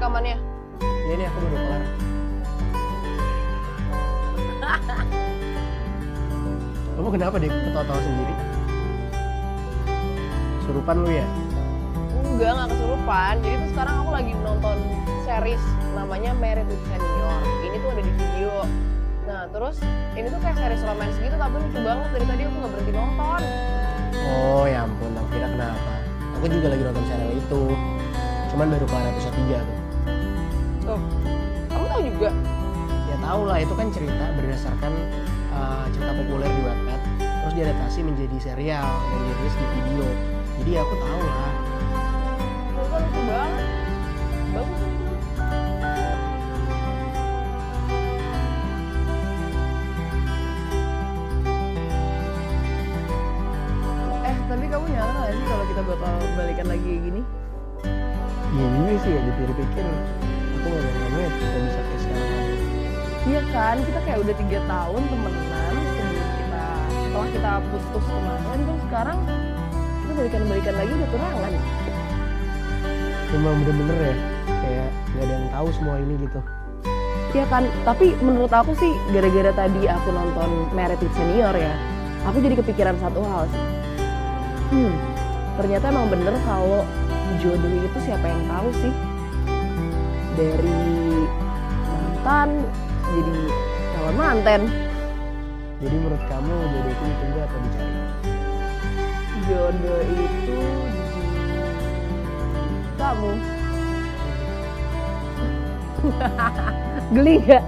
rekamannya? Iya nih, aku baru kelar. Kamu kenapa deh ketawa-tawa sendiri? Surupan lu ya? Enggak, nggak kesurupan. Jadi tuh sekarang aku lagi nonton series namanya Married with Senior. Ini tuh ada di video. Nah terus ini tuh kayak series romance gitu, tapi lucu banget. Dari tadi aku nggak berhenti nonton. Oh ya ampun, aku kira kenapa. Aku juga lagi nonton serial itu. Cuman baru kelar episode 3 tuh. Tuh, kamu tahu juga? Ya tau lah, itu kan cerita berdasarkan cerita populer di Wattpad. Terus diadaptasi menjadi serial dan dirilis di video. Jadi aku tahu lah. Ternyata lucu banget. Bagus itu. Tapi kamu nyangka gak sih kalau kita bakal balikan lagi kayak gini? Iya juga sih ya, dipikir-pikir aku gak banget kita bisa kayak sekarang. Iya kan, kita kayak udah 3 tahun temenan setelah kita putus kemarin, terus sekarang kita balikan lagi udah tunangan. Emang bener-bener ya, kayak gak ada yang tahu semua ini gitu. Iya kan, tapi menurut aku sih gara-gara tadi aku nonton Married with Senior ya, aku jadi kepikiran satu hal sih. Ternyata emang bener kalau jodoh itu siapa yang tahu sih. Dari mantan jadi calon manten. Jadi menurut kamu jodoh itu ditunggu atau dicari? Jodoh itu di kamu. Geli gak?